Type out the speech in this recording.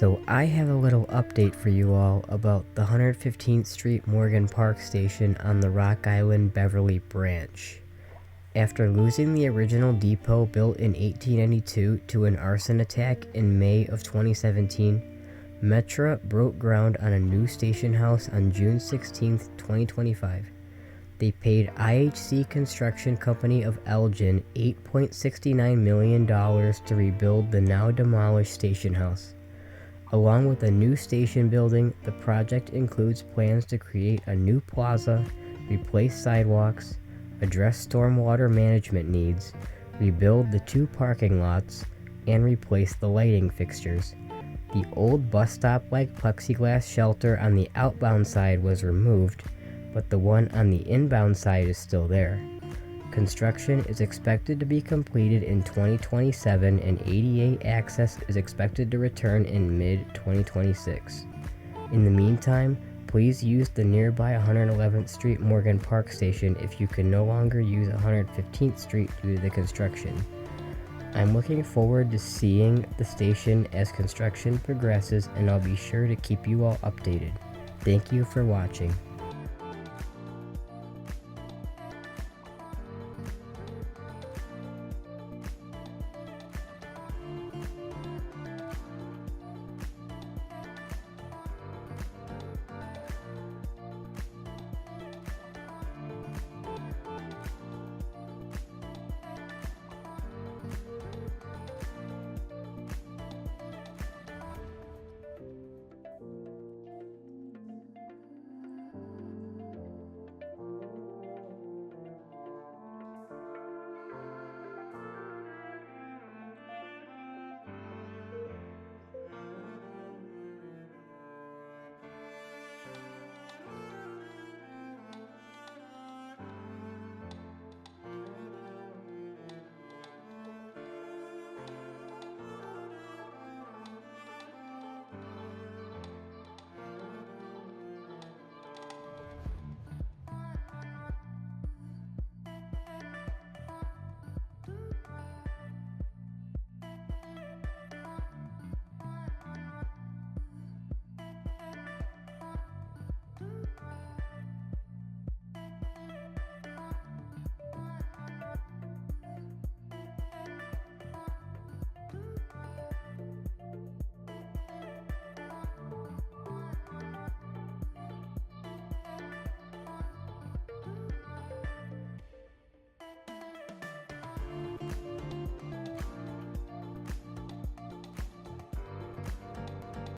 So I have a little update for you all about the 115th Street Morgan Park station on the Rock Island Beverly branch. After losing the original depot built in 1892 to an arson attack in May of 2017, Metra broke ground on a new station house on June 16, 2025. They paid IHC Construction Company of Elgin $8.69 million to rebuild the now demolished station house. Along with a new station building, the project includes plans to create a new plaza, replace sidewalks, address stormwater management needs, rebuild the 2 parking lots, and replace the lighting fixtures. The old bus stop-like plexiglass shelter on the outbound side was removed, but the one on the inbound side is still there. Construction is expected to be completed in 2027 and ADA access is expected to return in mid-2026. In the meantime, please use the nearby 111th Street Morgan Park station if you can no longer use 115th Street due to the construction. I'm looking forward to seeing the station as construction progresses, and I'll be sure to keep you all updated. Thank you for watching.